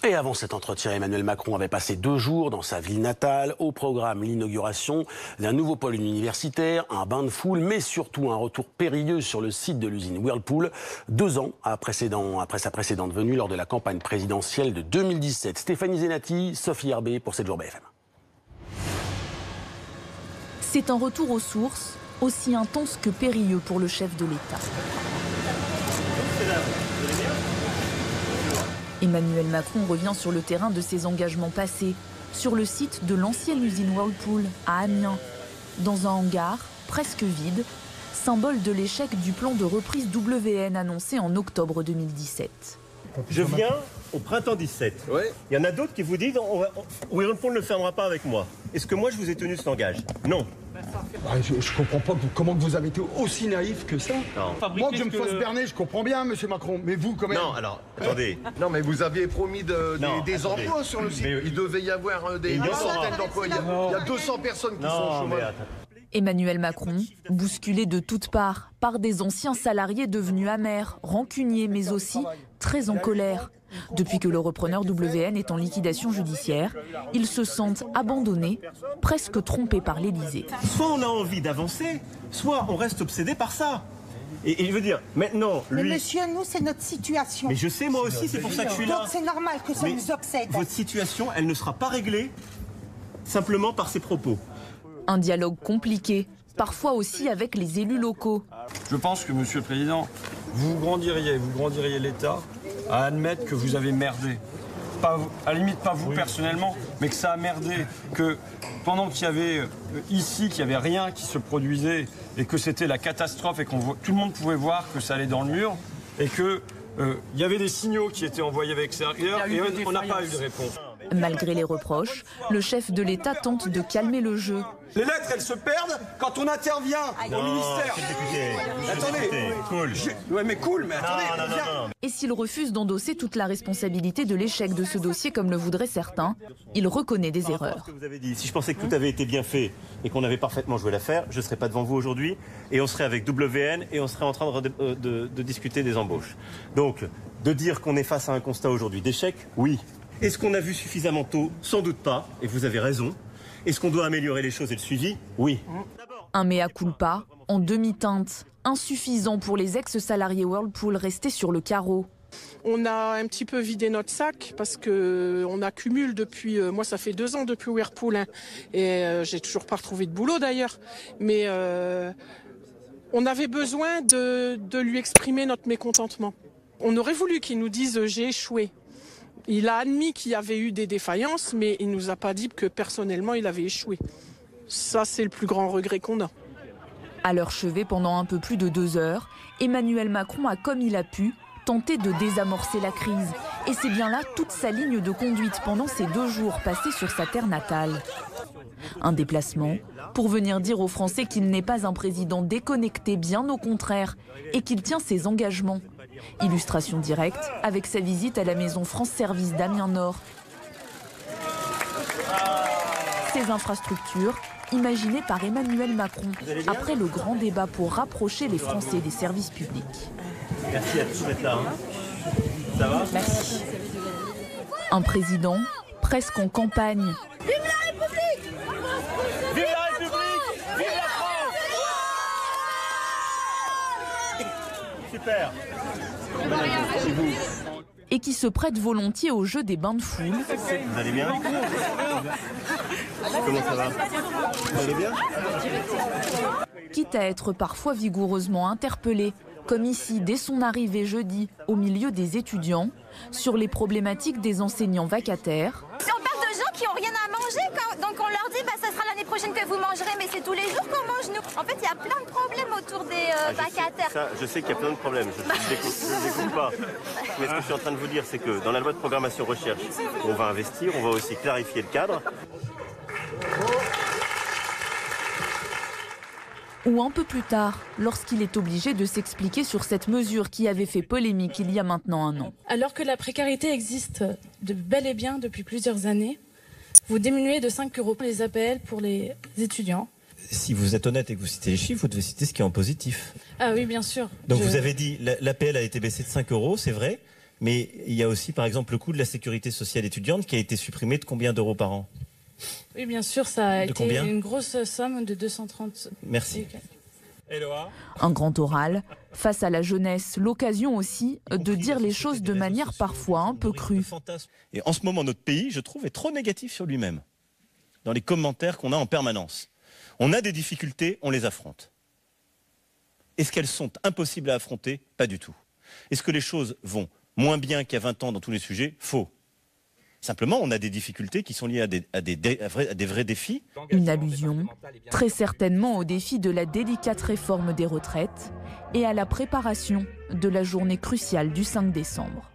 Et avant cet entretien, Emmanuel Macron avait passé 2 jours dans sa ville natale. Au programme, l'inauguration d'un nouveau pôle universitaire, un bain de foule, mais surtout un retour périlleux sur le site de l'usine Whirlpool, 2 ans après sa précédente venue lors de la campagne présidentielle de 2017. Stéphanie Zenati, Sophie Herbet pour 7 jours BFM. C'est un retour aux sources, aussi intense que périlleux pour le chef de l'État. Emmanuel Macron revient sur le terrain de ses engagements passés, sur le site de l'ancienne usine Whirlpool à Amiens, dans un hangar presque vide, symbole de l'échec du plan de reprise WN annoncé en octobre 2017. Je viens au printemps 17. Ouais. Il y en a d'autres qui vous disent Whirlpool ne fermera pas avec moi. Est-ce que moi je vous ai tenu cet engagement? Non. Je comprends pas comment vous avez été aussi naïf que ça. Non. Moi que je me fasse berner, je comprends bien, monsieur Macron. Mais vous, quand même. Non, alors, attendez. Non, mais vous aviez promis des emplois sur le site. Mais, il devait y avoir des centaines d'emplois. Il y a 200 personnes qui sont au chômage. Emmanuel Macron, bousculé de toutes parts par des anciens salariés devenus amers, rancuniers, mais aussi très en colère. Depuis que le repreneur WN est en liquidation judiciaire, ils se sentent abandonnés, presque trompés par l'Élysée. Soit on a envie d'avancer, soit on reste obsédé par ça. Et je veux dire, maintenant, lui... Mais monsieur, nous, c'est notre situation. Mais je sais, moi aussi, c'est pour ça que je suis là. Donc c'est normal que ça nous obsède. Votre situation, elle ne sera pas réglée simplement par ses propos. Un dialogue compliqué, parfois aussi avec les élus locaux. Je pense que, Monsieur le Président, vous grandiriez l'État à admettre que vous avez merdé. Pas, à la limite, pas vous personnellement, mais que ça a merdé. Que pendant qu'il y avait ici, qu'il n'y avait rien qui se produisait et que c'était la catastrophe et que tout le monde pouvait voir que ça allait dans le mur et que il y avait des signaux qui étaient envoyés avec l'extérieur et on n'a pas eu de réponse. Malgré les reproches, le chef de l'État tente de calmer le jeu. Les lettres, elles se perdent quand on intervient au ministère. Attendez, cool. Ouais, mais cool, mais attendez. Non. Et s'il refuse d'endosser toute la responsabilité de l'échec de ce dossier comme le voudraient certains, il reconnaît des erreurs. Ce que vous avez dit, si je pensais que tout avait été bien fait et qu'on avait parfaitement joué l'affaire, je ne serais pas devant vous aujourd'hui et on serait avec WN et on serait en train de discuter des embauches. Donc, de dire qu'on est face à un constat aujourd'hui d'échec, oui. Est-ce qu'on a vu suffisamment tôt? Sans doute pas, et vous avez raison. Est-ce qu'on doit améliorer les choses et le suivi? Oui. Un mea culpa, en demi-teinte, insuffisant pour les ex-salariés Whirlpool restés sur le carreau. On a un petit peu vidé notre sac parce qu'on accumule depuis, moi ça fait 2 ans depuis Whirlpool, hein, et j'ai toujours pas retrouvé de boulot d'ailleurs. Mais on avait besoin de lui exprimer notre mécontentement. On aurait voulu qu'il nous dise j'ai échoué. Il a admis qu'il y avait eu des défaillances, mais il ne nous a pas dit que personnellement il avait échoué. Ça, c'est le plus grand regret qu'on a. À leur chevet, pendant un peu plus de 2 heures, Emmanuel Macron a, comme il a pu, tenté de désamorcer la crise. Et c'est bien là toute sa ligne de conduite pendant ces 2 jours passés sur sa terre natale. Un déplacement pour venir dire aux Français qu'il n'est pas un président déconnecté, bien au contraire, et qu'il tient ses engagements. Illustration directe avec sa visite à la maison France Service d'Amiens Nord. Ces infrastructures, imaginées par Emmanuel Macron, après le grand débat pour rapprocher les Français des services publics. Merci à tous d'être là. Ça va? Merci. Un président presque en campagne. Vive la République! Vive la République! Vive la France! Super! Et qui se prête volontiers au jeu des bains de foule. Vous allez bien? Comment ça va? Vous allez bien? Quitte à être parfois vigoureusement interpellé, comme ici dès son arrivée jeudi au milieu des étudiants, sur les problématiques des enseignants vacataires. Si on parle de gens qui n'ont rien à manger, donc on leur dit ça sera l'année prochaine que vous mangerez, mais c'est tous les jours qu'on mange nous. En fait, il y a plein de problèmes autour des vacataires. Je sais qu'il y a plein de problèmes, je ne les découvre pas. Mais ce que je suis en train de vous dire, c'est que dans la loi de programmation recherche, on va investir, on va aussi clarifier le cadre. Ou un peu plus tard, lorsqu'il est obligé de s'expliquer sur cette mesure qui avait fait polémique il y a maintenant 1 an. Alors que la précarité existe bel et bien depuis plusieurs années, vous diminuez de 5 € les APL pour les étudiants. Si vous êtes honnête et que vous citez les chiffres, vous devez citer ce qui est en positif. Ah oui, bien sûr. Donc vous avez dit l'APL a été baissée de 5 €, c'est vrai. Mais il y a aussi, par exemple, le coût de la sécurité sociale étudiante qui a été supprimé de combien d'euros par an? Oui, bien sûr, ça a De été combien? une grosse somme de 230. Merci. Un grand oral face à la jeunesse, l'occasion aussi de dire les choses de manière parfois un peu crue. Et en ce moment, notre pays, je trouve, est trop négatif sur lui-même, dans les commentaires qu'on a en permanence. On a des difficultés, on les affronte. Est-ce qu'elles sont impossibles à affronter? Pas du tout. Est-ce que les choses vont moins bien qu'il y a 20 ans dans tous les sujets? Faux. Simplement, on a des difficultés qui sont liées à des vrais défis. Une allusion, très certainement au défi de la délicate réforme des retraites et à la préparation de la journée cruciale du 5 décembre.